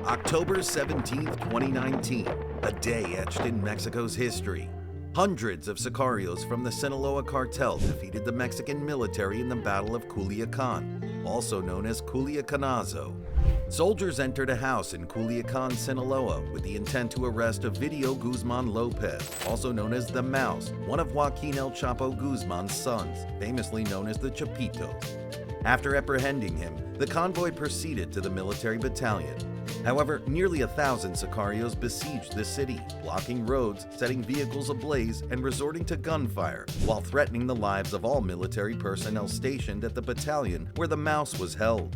October 17, 2019, a day etched in Mexico's history. Hundreds of sicarios from the Sinaloa Cartel defeated the Mexican military in the Battle of Culiacán, also known as Culiacanazo. Soldiers entered a house in Culiacán, Sinaloa, with the intent to arrest Ovidio Guzmán López, also known as the Mouse, one of Joaquín El Chapo Guzman's sons, famously known as the Chapitos. After apprehending him, the convoy proceeded to the military battalion. However, nearly 1,000 sicarios besieged the city, blocking roads, setting vehicles ablaze, and resorting to gunfire, while threatening the lives of all military personnel stationed at the battalion where the Mouse was held.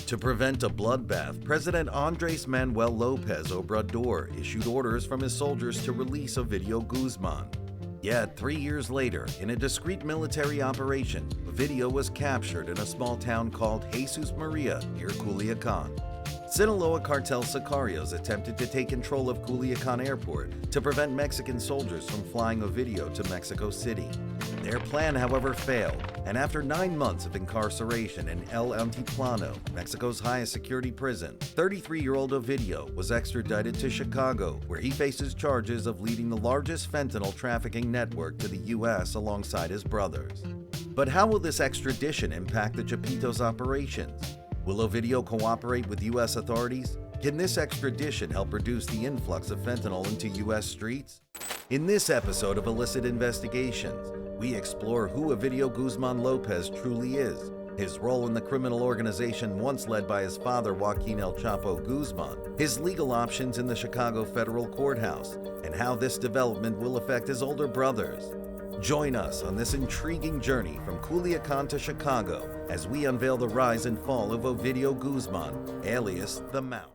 To prevent a bloodbath, President Andrés Manuel López Obrador issued orders from his soldiers to release Ovidio Guzman. Yet, 3 years later, in a discreet military operation, Ovidio was captured in a small town called Jesus Maria near Culiacán. Sinaloa Cartel sicarios attempted to take control of Culiacán Airport to prevent Mexican soldiers from flying Ovidio to Mexico City. Their plan, however, failed, and after 9 months of incarceration in El Altiplano, Mexico's highest security prison, 33-year-old Ovidio was extradited to Chicago, where he faces charges of leading the largest fentanyl trafficking network to the U.S. alongside his brothers. But how will this extradition impact the Chapitos' operations? Will Ovidio cooperate with U.S. authorities? Can this extradition help reduce the influx of fentanyl into U.S. streets? In this episode of Illicit Investigations, we explore who Ovidio Guzmán López truly is, his role in the criminal organization once led by his father Joaquín El Chapo Guzman, his legal options in the Chicago federal courthouse, and how this development will affect his older brothers. Join us on this intriguing journey from Culiacán to Chicago as we unveil the rise and fall of Ovidio Guzman, alias the Mouse.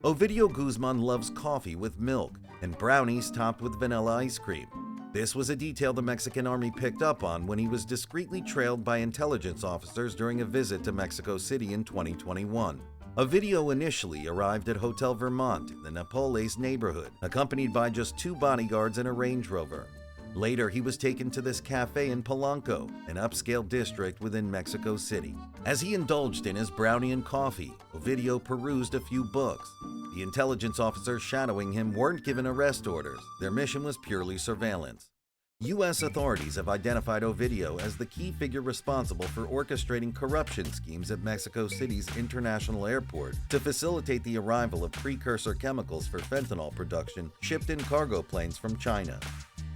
Ovidio Guzman loves coffee with milk and brownies topped with vanilla ice cream. This was a detail the Mexican army picked up on when he was discreetly trailed by intelligence officers during a visit to Mexico City in 2021. Ovidio initially arrived at Hotel Vermont in the Nápoles neighborhood, accompanied by just 2 bodyguards and a Range Rover. Later, he was taken to this cafe in Polanco, an upscale district within Mexico City. As he indulged in his brownie and coffee, Ovidio perused a few books. The intelligence officers shadowing him weren't given arrest orders. Their mission was purely surveillance. U.S. authorities have identified Ovidio as the key figure responsible for orchestrating corruption schemes at Mexico City's international airport to facilitate the arrival of precursor chemicals for fentanyl production shipped in cargo planes from China.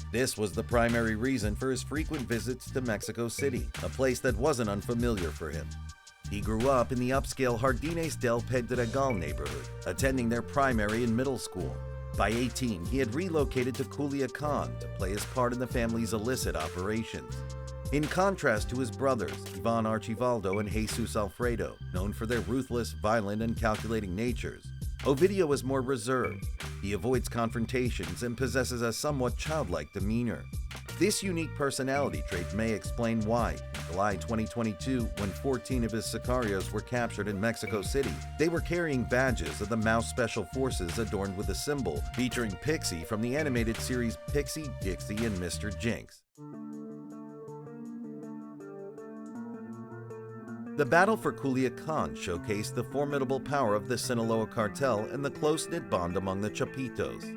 This was the primary reason for his frequent visits to Mexico City, a place that wasn't unfamiliar for him. He grew up in the upscale Jardines del Pedregal neighborhood, attending their primary and middle school. By 18, he had relocated to Culiacán to play his part in the family's illicit operations. In contrast to his brothers, Ivan Archivaldo and Jesus Alfredo, known for their ruthless, violent, and calculating natures, Ovidio is more reserved. He avoids confrontations and possesses a somewhat childlike demeanor. This unique personality trait may explain why, in July 2022, when 14 of his sicarios were captured in Mexico City, they were carrying badges of the Mouse Special Forces adorned with a symbol featuring Pixie from the animated series Pixie, Dixie, and Mr. Jinx. The battle for Culiacán showcased the formidable power of the Sinaloa Cartel and the close-knit bond among the Chapitos.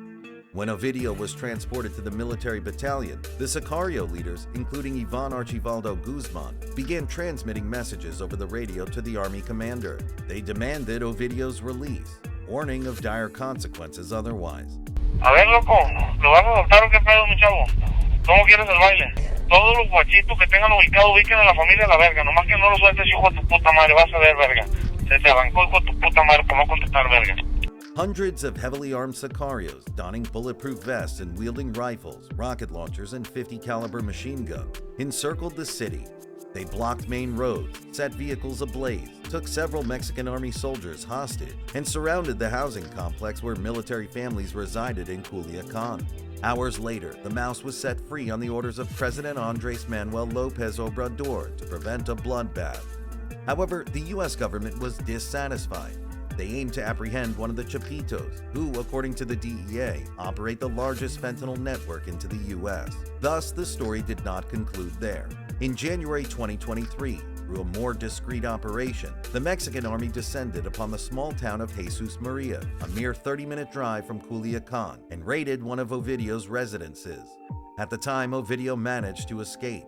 When Ovidio was transported to the military battalion, the sicario leaders, including Ivan Archivaldo Guzman, began transmitting messages over the radio to the army commander. They demanded Ovidio's release, warning of dire consequences otherwise. A ver, loco, ¿lo vas a soltar o qué pedo, mi chavo? ¿Cómo quieres el baile? Todos los guachitos que tengan ubicado, ubiquen a la familia a la verga. Nomás que no lo sueltes, hijo de tu puta madre, vas a ver, verga. Se te arrancó, hijo de tu puta madre, por no contestar, verga. Hundreds of heavily armed sicarios, donning bulletproof vests and wielding rifles, rocket launchers, and .50 caliber machine guns, encircled the city. They blocked main roads, set vehicles ablaze, took several Mexican army soldiers hostage, and surrounded the housing complex where military families resided in Culiacán. Hours later, the Mouse was set free on the orders of President Andrés Manuel López Obrador to prevent a bloodbath. However, the U.S. government was dissatisfied. They aimed to apprehend one of the Chapitos, who, according to the DEA, operate the largest fentanyl network into the U.S. Thus, the story did not conclude there. In January 2023, through a more discreet operation, the Mexican army descended upon the small town of Jesus Maria, a mere 30-minute drive from Culiacán, and raided one of Ovidio's residences. At the time, Ovidio managed to escape.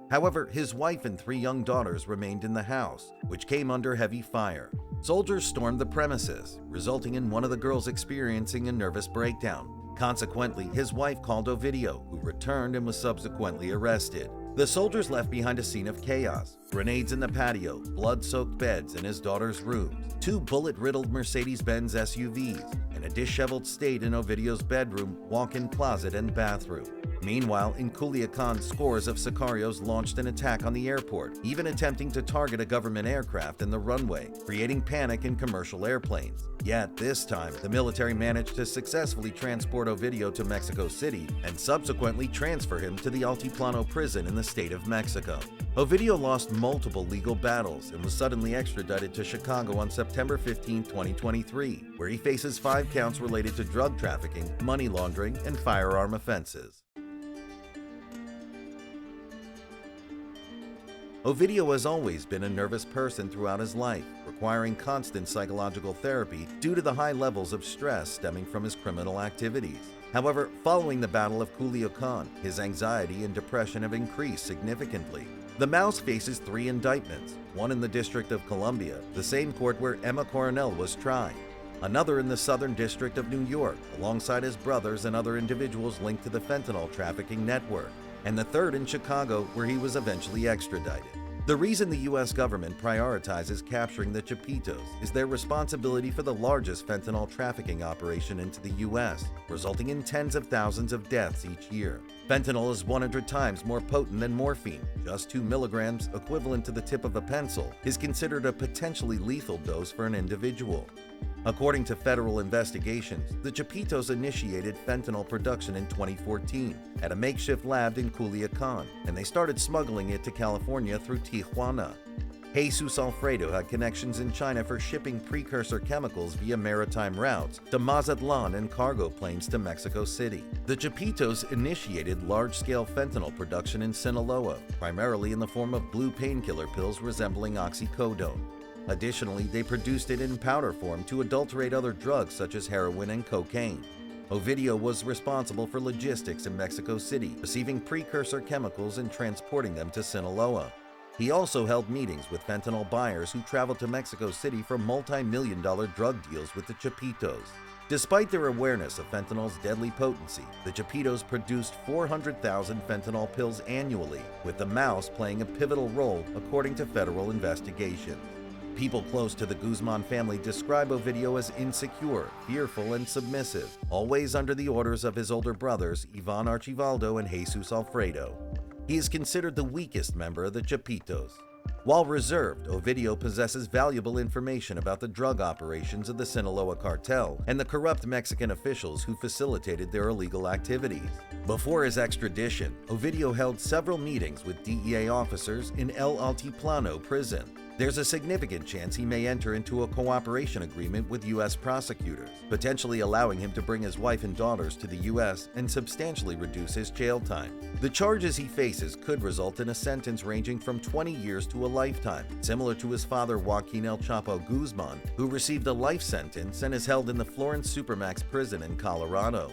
However, his wife and 3 young daughters remained in the house, which came under heavy fire. Soldiers stormed the premises, resulting in one of the girls experiencing a nervous breakdown. Consequently, his wife called Ovidio, who returned and was subsequently arrested. The soldiers left behind a scene of chaos: grenades in the patio, blood-soaked beds in his daughter's rooms, 2 bullet-riddled Mercedes-Benz SUVs, and a disheveled state in Ovidio's bedroom, walk-in closet, and bathroom. Meanwhile, in Culiacán, scores of sicarios launched an attack on the airport, even attempting to target a government aircraft in the runway, creating panic in commercial airplanes. Yet, this time, the military managed to successfully transport Ovidio to Mexico City and subsequently transfer him to the Altiplano prison in the state of Mexico. Ovidio lost multiple legal battles and was suddenly extradited to Chicago on September 15, 2023, where he faces 5 counts related to drug trafficking, money laundering, and firearm offenses. Ovidio has always been a nervous person throughout his life, requiring constant psychological therapy due to the high levels of stress stemming from his criminal activities. However, following the Battle of Culiacán, his anxiety and depression have increased significantly. The Mouse faces 3 indictments, one in the District of Columbia, the same court where Emma Coronel was tried, another in the Southern District of New York, alongside his brothers and other individuals linked to the fentanyl trafficking network, and the third in Chicago, where he was eventually extradited. The reason the U.S. government prioritizes capturing the Chapitos is their responsibility for the largest fentanyl trafficking operation into the U.S., resulting in tens of thousands of deaths each year. Fentanyl is 100 times more potent than morphine. Just 2 milligrams, equivalent to the tip of a pencil, is considered a potentially lethal dose for an individual. According to federal investigations, the Chapitos initiated fentanyl production in 2014 at a makeshift lab in Culiacán, and they started smuggling it to California through Tijuana. Jesus Alfredo had connections in China for shipping precursor chemicals via maritime routes to Mazatlan and cargo planes to Mexico City. The Chapitos initiated large-scale fentanyl production in Sinaloa, primarily in the form of blue painkiller pills resembling oxycodone. Additionally, they produced it in powder form to adulterate other drugs such as heroin and cocaine. Ovidio was responsible for logistics in Mexico City, receiving precursor chemicals and transporting them to Sinaloa. He also held meetings with fentanyl buyers who traveled to Mexico City for multi-million-dollar drug deals with the Chapitos. Despite their awareness of fentanyl's deadly potency, the Chapitos produced 400,000 fentanyl pills annually, with the Mouse playing a pivotal role according to federal investigations. People close to the Guzman family describe Ovidio as insecure, fearful, and submissive, always under the orders of his older brothers, Ivan Archivaldo and Jesus Alfredo. He is considered the weakest member of the Chapitos. While reserved, Ovidio possesses valuable information about the drug operations of the Sinaloa Cartel and the corrupt Mexican officials who facilitated their illegal activities. Before his extradition, Ovidio held several meetings with DEA officers in El Altiplano prison. There's a significant chance he may enter into a cooperation agreement with U.S. prosecutors, potentially allowing him to bring his wife and daughters to the U.S. and substantially reduce his jail time. The charges he faces could result in a sentence ranging from 20 years to a lifetime, similar to his father Joaquín El Chapo Guzman, who received a life sentence and is held in the Florence Supermax prison in Colorado.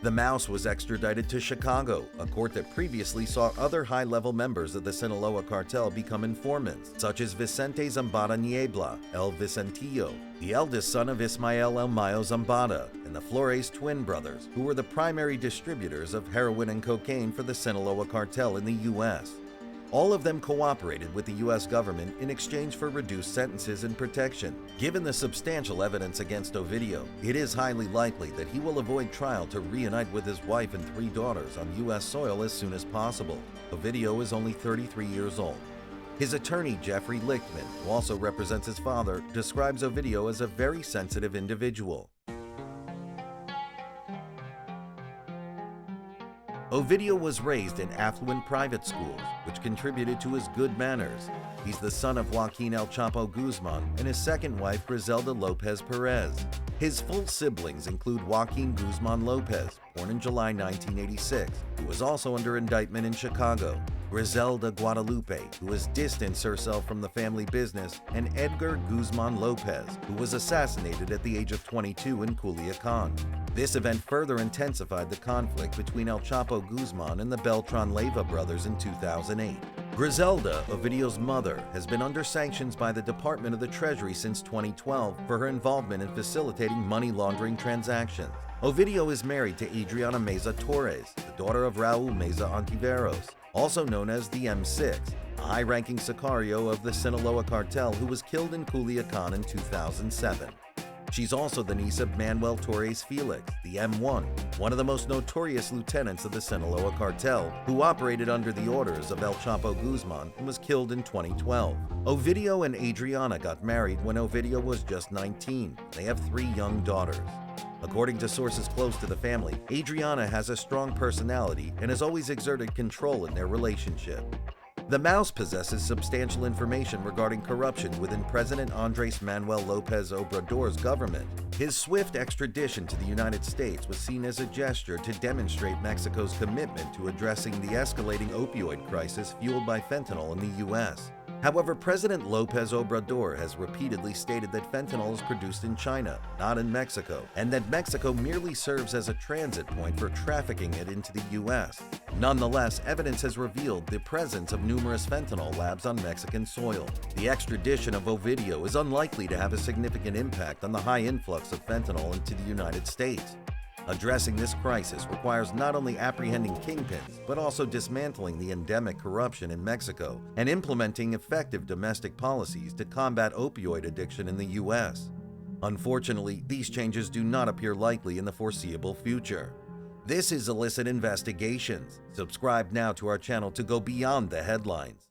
The Mouse was extradited to Chicago, a court that previously saw other high-level members of the Sinaloa Cartel become informants, such as Vicente Zambada Niebla, El Vicentillo, the eldest son of Ismael El Mayo Zambada, and the Flores twin brothers, who were the primary distributors of heroin and cocaine for the Sinaloa Cartel in the U.S. All of them cooperated with the U.S. government in exchange for reduced sentences and protection. Given the substantial evidence against Ovidio, it is highly likely that he will avoid trial to reunite with his wife and 3 daughters on U.S. soil as soon as possible. Ovidio is only 33 years old. His attorney, Jeffrey Lichtman, who also represents his father, describes Ovidio as a very sensitive individual. Ovidio was raised in affluent private schools, which contributed to his good manners. He's the son of Joaquín El Chapo Guzman and his second wife, Griselda Lopez Perez. His full siblings include Joaquín Guzmán López, born in July 1986, who was also under indictment in Chicago, Griselda Guadalupe, who has distanced herself from the family business, and Edgar Guzman López, who was assassinated at the age of 22 in Culiacán. This event further intensified the conflict between El Chapo Guzman and the Beltran Leyva brothers in 2008. Griselda, Ovidio's mother, has been under sanctions by the Department of the Treasury since 2012 for her involvement in facilitating money laundering transactions. Ovidio is married to Adriana Meza Torres, the daughter of Raul Meza Ontiveros, also known as the M6, a high-ranking sicario of the Sinaloa Cartel who was killed in Culiacán in 2007. She's also the niece of Manuel Torres Felix, the M1, one of the most notorious lieutenants of the Sinaloa Cartel, who operated under the orders of El Chapo Guzman and was killed in 2012. Ovidio and Adriana got married when Ovidio was just 19. They have 3 young daughters. According to sources close to the family, Adriana has a strong personality and has always exerted control in their relationship. The Mouse possesses substantial information regarding corruption within President Andrés Manuel López Obrador's government. His swift extradition to the United States was seen as a gesture to demonstrate Mexico's commitment to addressing the escalating opioid crisis fueled by fentanyl in the U.S. However, President López Obrador has repeatedly stated that fentanyl is produced in China, not in Mexico, and that Mexico merely serves as a transit point for trafficking it into the U.S. Nonetheless, evidence has revealed the presence of numerous fentanyl labs on Mexican soil. The extradition of Ovidio is unlikely to have a significant impact on the high influx of fentanyl into the United States. Addressing this crisis requires not only apprehending kingpins, but also dismantling the endemic corruption in Mexico and implementing effective domestic policies to combat opioid addiction in the U.S. Unfortunately, these changes do not appear likely in the foreseeable future. This is Illicit Investigations. Subscribe now to our channel to go beyond the headlines.